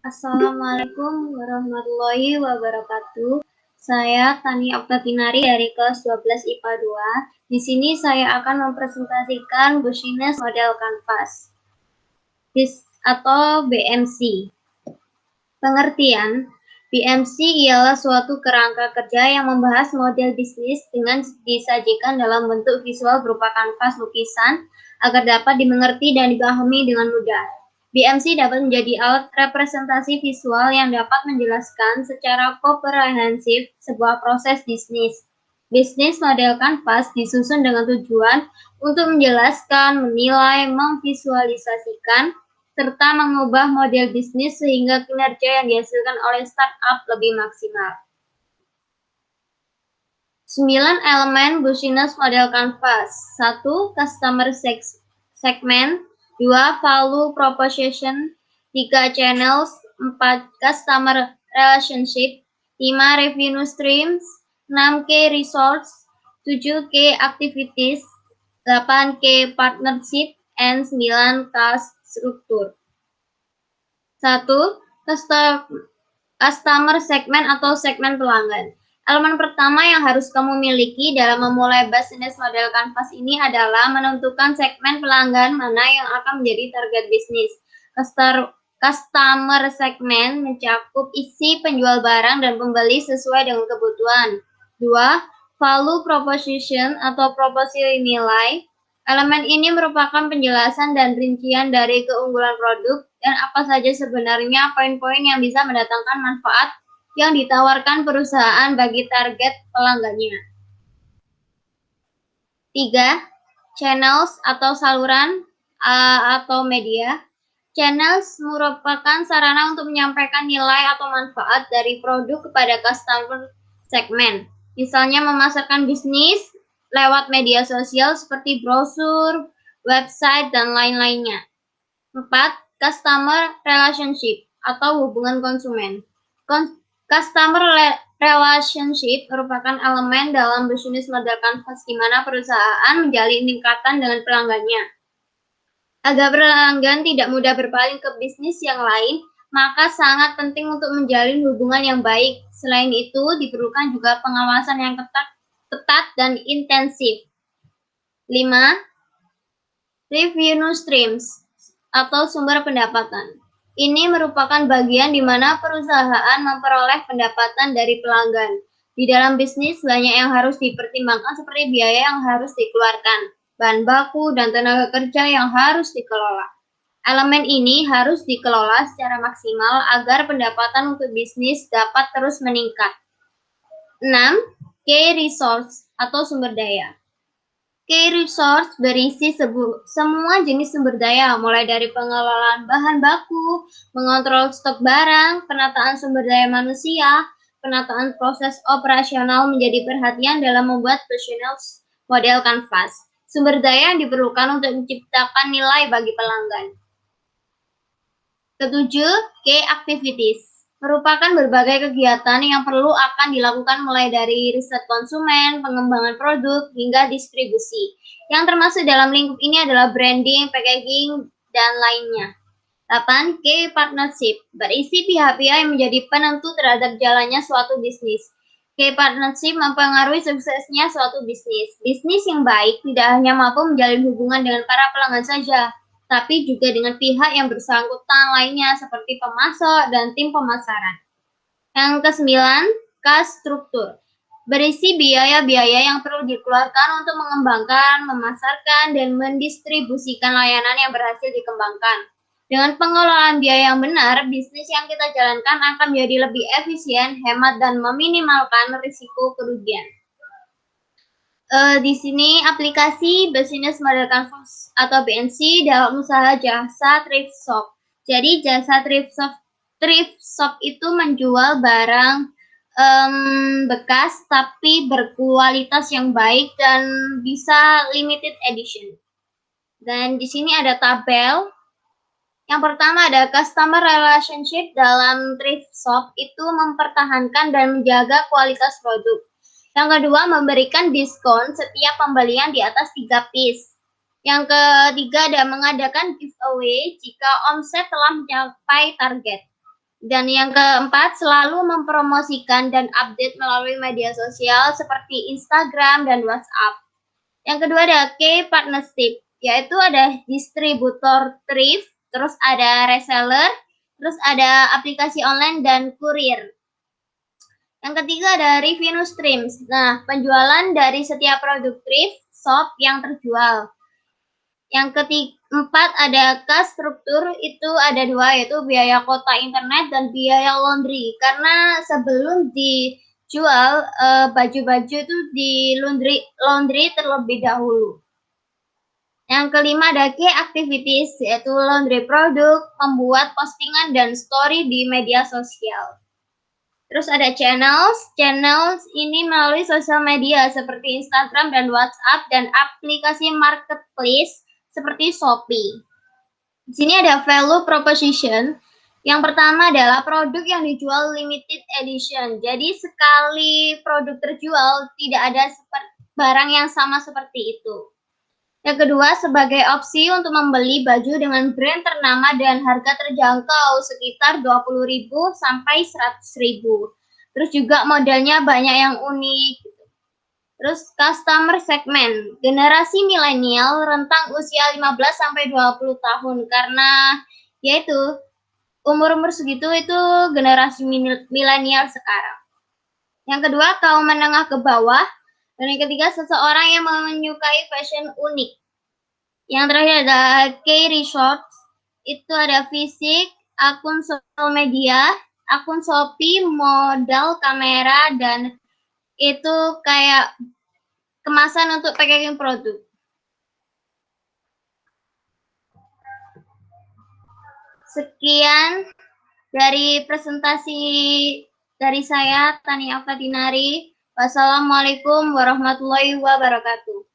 Assalamualaikum warahmatullahi wabarakatuh. Saya Tani Oktavinari dari kelas 12 IPA 2. Di sini saya akan mempresentasikan Business Model Canvas atau BMC. Pengertian, BMC ialah suatu kerangka kerja yang membahas model bisnis dengan disajikan dalam bentuk visual berupa kanvas lukisan agar dapat dimengerti dan dipahami dengan mudah. BMC dapat menjadi alat representasi visual yang dapat menjelaskan secara komprehensif sebuah proses bisnis. Bisnis model kanvas disusun dengan tujuan untuk menjelaskan, menilai, memvisualisasikan, serta mengubah model bisnis sehingga kinerja yang dihasilkan oleh startup lebih maksimal. 9 elemen Business Model Canvas. 1. Customer segment. 2. Value Proposition. 3. Channels. 4. Customer Relationship. 5. Revenue Streams. 6. Key Resource. 7. Key Activities. 8. Key Partnership. And 9. Cost Struktur. 1. Customer segment atau segmen pelanggan. Elemen pertama yang harus kamu miliki dalam memulai Business Model Canvas ini adalah menentukan segmen pelanggan mana yang akan menjadi target bisnis. Customer segment mencakup isi penjual barang dan pembeli sesuai dengan kebutuhan. 2. Value proposition atau proposisi nilai. Elemen ini merupakan penjelasan dan rincian dari keunggulan produk dan apa saja sebenarnya poin-poin yang bisa mendatangkan manfaat yang ditawarkan perusahaan bagi target pelanggannya. 3. Channels atau saluran atau media. Channels merupakan sarana untuk menyampaikan nilai atau manfaat dari produk kepada customer segmen. Misalnya memasarkan bisnis lewat media sosial seperti brosur, website, dan lain-lainnya. 4. Customer relationship atau hubungan konsumen. Customer relationship merupakan elemen dalam Business Model Canvas di mana perusahaan menjalin ikatan dengan pelanggannya. Agar pelanggan tidak mudah berpaling ke bisnis yang lain, maka sangat penting untuk menjalin hubungan yang baik. Selain itu, diperlukan juga pengawasan yang ketat dan intensif. 5. Revenue streams atau sumber pendapatan. Ini merupakan bagian di mana perusahaan memperoleh pendapatan dari pelanggan. Di dalam bisnis banyak yang harus dipertimbangkan seperti biaya yang harus dikeluarkan, bahan baku, dan tenaga kerja yang harus dikelola. Elemen ini harus dikelola secara maksimal agar pendapatan untuk bisnis dapat terus meningkat. 6. Key resource atau sumber daya. Key resource berisi semua jenis sumber daya, mulai dari pengelolaan bahan baku, mengontrol stok barang, penataan sumber daya manusia, penataan proses operasional menjadi perhatian dalam membuat Business Model Canvas. Sumber daya yang diperlukan untuk menciptakan nilai bagi pelanggan. 7. Key activities merupakan berbagai kegiatan yang perlu akan dilakukan mulai dari riset konsumen, pengembangan produk, hingga distribusi. Yang termasuk dalam lingkup ini adalah branding, packaging, dan lainnya. 8. Key partnership berisi pihak-pihak yang menjadi penentu terhadap jalannya suatu bisnis. Key partnership mempengaruhi suksesnya suatu bisnis. Bisnis yang baik tidak hanya mampu menjalin hubungan dengan para pelanggan saja, tapi juga dengan pihak yang bersangkutan lainnya seperti pemasok dan tim pemasaran. Yang ke-9, cost struktur. Berisi biaya-biaya yang perlu dikeluarkan untuk mengembangkan, memasarkan, dan mendistribusikan layanan yang berhasil dikembangkan. Dengan pengelolaan biaya yang benar, bisnis yang kita jalankan akan menjadi lebih efisien, hemat, dan meminimalkan risiko kerugian. Di sini aplikasi Business Model Canvas atau BNC dalam usaha jasa thrift shop. Jadi jasa thrift shop itu menjual barang bekas tapi berkualitas yang baik dan bisa limited edition. Dan di sini ada tabel. Yang pertama ada customer relationship dalam thrift shop itu mempertahankan dan menjaga kualitas produk. Yang kedua, memberikan diskon setiap pembelian di atas 3 piece. Yang ketiga ada mengadakan giveaway jika omset telah mencapai target. Dan yang keempat, selalu mempromosikan dan update melalui media sosial seperti Instagram dan WhatsApp. Yang kedua ada key partnership, yaitu ada distributor thrift, terus ada reseller, terus ada aplikasi online dan kurir. Yang ketiga ada revenue streams. Nah, penjualan dari setiap produk thrift shop yang terjual. Yang keempat ada kas struktur, itu ada dua, yaitu biaya kuota internet dan biaya laundry. Karena sebelum dijual baju-baju itu di laundry terlebih dahulu. Yang kelima ada key activities, yaitu laundry produk, membuat postingan dan story di media sosial. Terus ada channels ini melalui sosial media seperti Instagram dan WhatsApp dan aplikasi marketplace seperti Shopee. Di sini ada value proposition. Yang pertama adalah produk yang dijual limited edition. Jadi sekali produk terjual tidak ada barang yang sama seperti itu. Yang kedua, sebagai opsi untuk membeli baju dengan brand ternama dan harga terjangkau sekitar 20.000 sampai 100.000. Terus juga modelnya banyak yang unik. Terus customer segment, generasi milenial rentang usia 15 sampai 20 tahun karena yaitu umur-umur segitu itu generasi milenial sekarang. Yang kedua, kaum menengah ke bawah. Dan yang ketiga, seseorang yang menyukai fashion unik. Yang terakhir ada key resorts, itu ada fisik, akun sosial media, akun Shopee, modal kamera, dan itu kayak kemasan untuk packaging produk. Sekian dari presentasi dari saya, Tania Fatinari. Wassalamualaikum warahmatullahi wabarakatuh.